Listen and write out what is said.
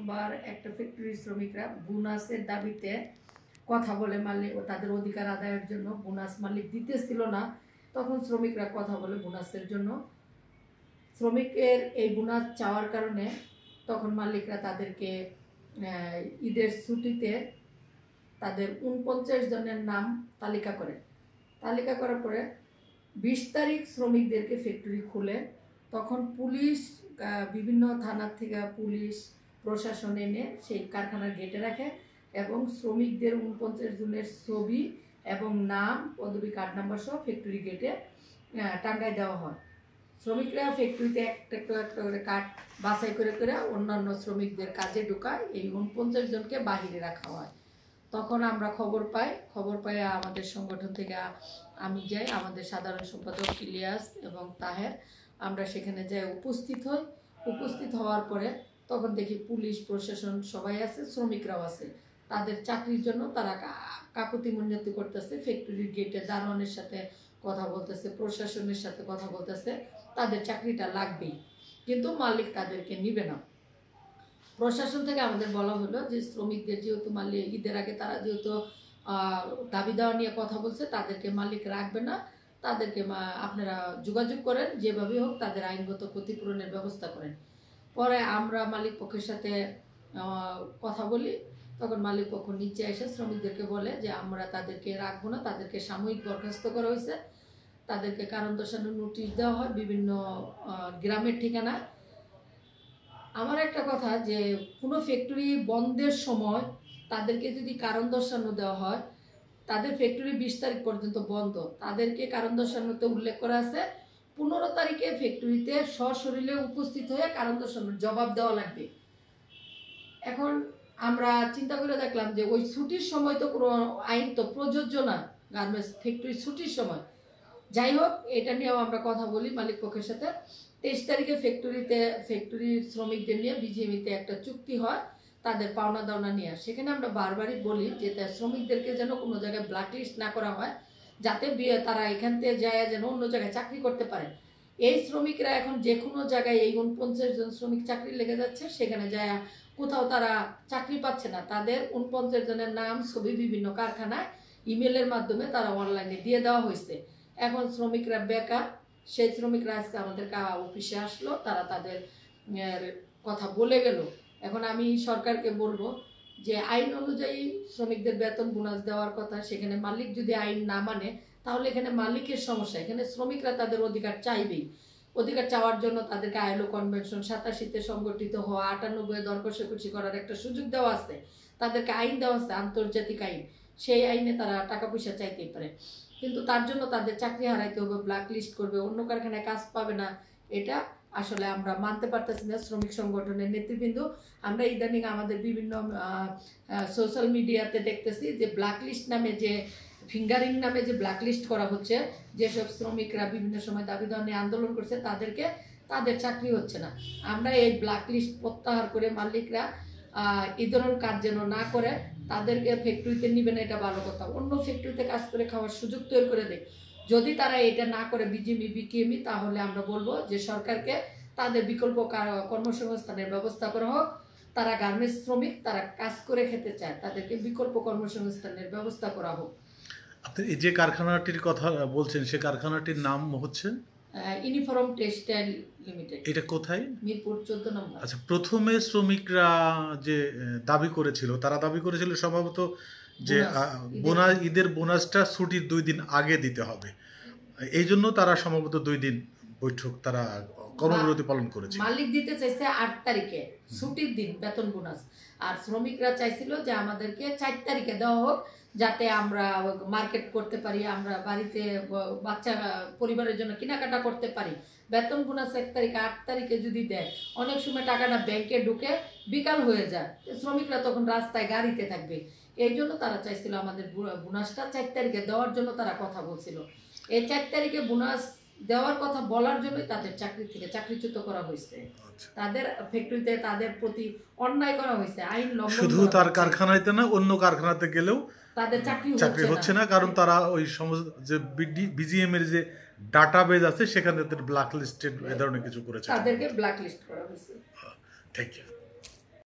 প্রথমবার একটা ফ্যাক্টরি শ্রমিকরা বোনাসের দাবিতে কথা বলে, মালিক ও তাদের অধিকার আদায়ের জন্য বোনাস মালিক দিতেছিল না, তখন শ্রমিকরা কথা বলে বোনাসের জন্য। শ্রমিকের এই বোনাস চাওয়ার কারণে তখন মালিকরা তাদেরকে ঈদের ছুটিতে তাদের 49 জনের নাম তালিকা করে। তালিকা করার পরে 20 তারিখ শ্রমিকদেরকে ফ্যাক্টরি খুলে, তখন পুলিশ বিভিন্ন থানার থেকে পুলিশ প্রশাসন এনে সেই কারখানার গেটে রাখে এবং শ্রমিকদের 49 জনের ছবি এবং নাম, পদবি, কার্ড নাম্বার সহ ফ্যাক্টরি গেটে টাঙ্গায় দেওয়া হয়। শ্রমিকরা ফ্যাক্টরিতে একটা করে কার্ড বাছাই করে করে অন্যান্য শ্রমিকদের কাজে ঢোকায়। এই 49 জনকে বাহিরে রাখা হয়। তখন আমরা খবর পাই আমাদের সংগঠন থেকে আমি যাই, আমাদের সাধারণ সম্পাদক ইলিয়াস এবং তাহের, আমরা সেখানে যাই উপস্থিত হই। উপস্থিত হওয়ার পরে তখন দেখি পুলিশ প্রশাসন সবাই আছে, শ্রমিকরাও আছে। তাদের চাকরির জন্য তারা কাকুতি মিনতি করতেছে, ফ্যাক্টরির গেটে দারোয়ানের সাথে কথা বলতেছে, প্রশাসনের সাথে কথা বলতেছে, তাদের চাকরিটা লাগবেই, কিন্তু মালিক তাদেরকে নিবে না। প্রশাসন থেকে আমাদের বলা হলো যে শ্রমিকদের যেহেতু মালিক ঈদের আগে তারা যেহেতু দাবি দেওয়া নিয়ে কথা বলছে, তাদেরকে মালিক রাখবে না, তাদেরকে আপনারা যোগাযোগ করেন, যেভাবে হোক তাদের আইনগত ক্ষতিপূরণের ব্যবস্থা করেন। পরে আমরা মালিক পক্ষের সাথে কথা বলি, তখন মালিক পক্ষ নিচে এসে শ্রমিকদেরকে বলে যে আমরা তাদেরকে রাখবো না, তাদেরকে সাময়িক বরখাস্ত করা হয়েছে, তাদেরকে কারণ দর্শানোর নোটিশ দেওয়া হয় বিভিন্ন গ্রামের ঠিকানায়। আমার একটা কথা, যে কোনো ফ্যাক্টরি বন্ধের সময় তাদেরকে যদি কারণ দর্শানো দেওয়া হয়, তাদের ফ্যাক্টরি 20 তারিখ পর্যন্ত বন্ধ, তাদেরকে কারণ দর্শানোতে উল্লেখ করা আছে 15 তারিখে ফ্যাক্টরিতে সশরীরে উপস্থিত হয়ে কারণ দর্শানোর জবাব দেওয়া লাগবে। এখন আমরা চিন্তা করে দেখলাম যে ওই ছুটির সময় তো কোনো আইন তো প্রযোজ্য না, গার্মেন্টস ফ্যাক্টরি ছুটির সময়। যাই হোক, এটা নিয়েও আমরা কথা বলি মালিক পক্ষের সাথে। 23 তারিখে ফ্যাক্টরির শ্রমিকদের নিয়ে বিজিএমইতে একটা চুক্তি হয় তাদের পাওনা দাওনা নিয়ে। সেখানে আমরা বারবারই বলি যে শ্রমিকদেরকে যেন কোনো জায়গায় ব্ল্যাকলিস্ট না করা হয়, যাতে তারা এখান থেকে যায় যেন অন্য জায়গায় চাকরি করতে পারে। এই শ্রমিকরা এখন যে কোনো জায়গায় এই 49 জন শ্রমিক চাকরি লেগে যাচ্ছে, সেখানে যায় কোথাও তারা চাকরি পাচ্ছে না। তাদের 49 জনের নাম, ছবি বিভিন্ন কারখানায় ইমেলের মাধ্যমে তারা অনলাইনে দিয়ে দেওয়া হয়েছে। এখন শ্রমিকরা বেকার। সেই শ্রমিকরা আজকে আমাদের অফিসে আসলো, তারা তাদের কথা বলে গেল। এখন আমি সরকারকে বলবো যে আইন অনুযায়ী শ্রমিকদের বেতন বোনাস দেওয়ার কথা, সেখানে মালিক যদি আইন না মানে তাহলে এখানে মালিকের সমস্যা, এখানে শ্রমিকরা তাদের অধিকার চাইবেই। অধিকার চাওয়ার জন্য তাদেরকে আইএলও কনভেনশন 87-তে সংগঠিত হওয়া, 98-এ দর কষাকষি করার একটা সুযোগ দেওয়া আছে, তাদেরকে আইন দেওয়া আছে, আন্তর্জাতিক আইন। সেই আইনে তারা টাকা পয়সা চাইতেই পারে, কিন্তু তার জন্য তাদের চাকরি হারাইতে হবে, ব্ল্যাকলিস্ট করবে, অন্য কারখানায় কাজ পাবে না। এটা আসলে আমরা মানতে পারতেছি না। শ্রমিক সংগঠনের নেতৃবৃন্দ আমরা ইদানিং আমাদের বিভিন্ন সোশ্যাল মিডিয়াতে দেখতেছি যে ব্ল্যাকলিস্ট নামে, যে ফিঙ্গারিং নামে যে ব্ল্যাকলিস্ট করা হচ্ছে, যেসব শ্রমিকরা বিভিন্ন সময় দাবি দেওয়া নিয়ে আন্দোলন করছে তাদের চাকরি হচ্ছে না। আমরা এই ব্ল্যাকলিস্ট প্রত্যাহার করে মালিকরা এই ধরনের কাজ যেন না করে, তাদেরকে ফ্যাক্টরিতে নিবে না, এটা ভালো কথা, অন্য ফ্যাক্টরিতে কাজ করে খাওয়ার সুযোগ তৈরি করে দেয়। যদি তারা এটা না করে বিজিএমই বিকেএমই, তাহলে আমরা বলবো যে সরকারকে তাদের বিকল্প কর্মসংস্থানের ব্যবস্থা করা হোক। তারা গার্মেন্টস শ্রমিক, তারা কাজ করে খেতে চায়, তাদেরকে বিকল্প কর্মসংস্থানের ব্যবস্থা করা হোক। আপনি এই যে কারখানাটির কথা বলছেন, সে কারখানাটির নাম হচ্ছে ইউনিফর্ম টেক্সটাইল লিমিটেড। এটা কোথায়? মিরপুর 14 নম্বর। আচ্ছা, প্রথমে শ্রমিকরা যে দাবি করেছিল, তারা দাবি করেছিল সম্ভবত যে ঈদের বোনাসটা ছুটির 2 দিন আগে দিতে হবে, এই জন্য তারা সম্ভবত 2 দিন বৈঠক তারা কর্মবিরতি পালন করেছে। মালিক দিতে চাইছে 8 তারিখে ছুটির দিন বেতন বোনাস, আর শ্রমিকরা চাইছিল যে আমাদেরকে 4 তারিখে দেওয়া হোক, যাতে আমরা মার্কেট করতে পারি, আমরা বাড়িতে বাচ্চা পরিবারের জন্য কেনাকাটা করতে পারি। বেতন বোনাস 1 তারিখে, 8 তারিখে যদি দেয়, অনেক সময় টাকাটা ব্যাংকে ঢুকে বিকাল হয়ে যায়, শ্রমিকরা তখন রাস্তায় গাড়িতে থাকবে। এই জন্য তারা চাইছিল আমাদের বোনাসটা 4 তারিখে দেওয়ার জন্য তারা কথা বলছিল। এই 4 তারিখে বোনাস দেওয়ার কথা বলার জন্যই তাদের চাকরি থেকে চাকরিচ্যুত করা হয়েছে। তাদের ফ্যাক্টরিতে তাদের প্রতি অন্যায় করা হয়েছে, আইন লঙ্ঘন। শুধু তার কারখানাতে না, অন্য কারখানাতে গেলেও তাদের চাকরি হচ্ছে না, কারণ তারা ওই সমস্ত যে বিজিএম এর যে ডাটাবেজ আছে সেখানে ব্ল্যাক লিস্টেড এ ধরনের কিছু করেছে, তাদেরকে ব্ল্যাক লিস্ট করা হয়েছে। Thank you.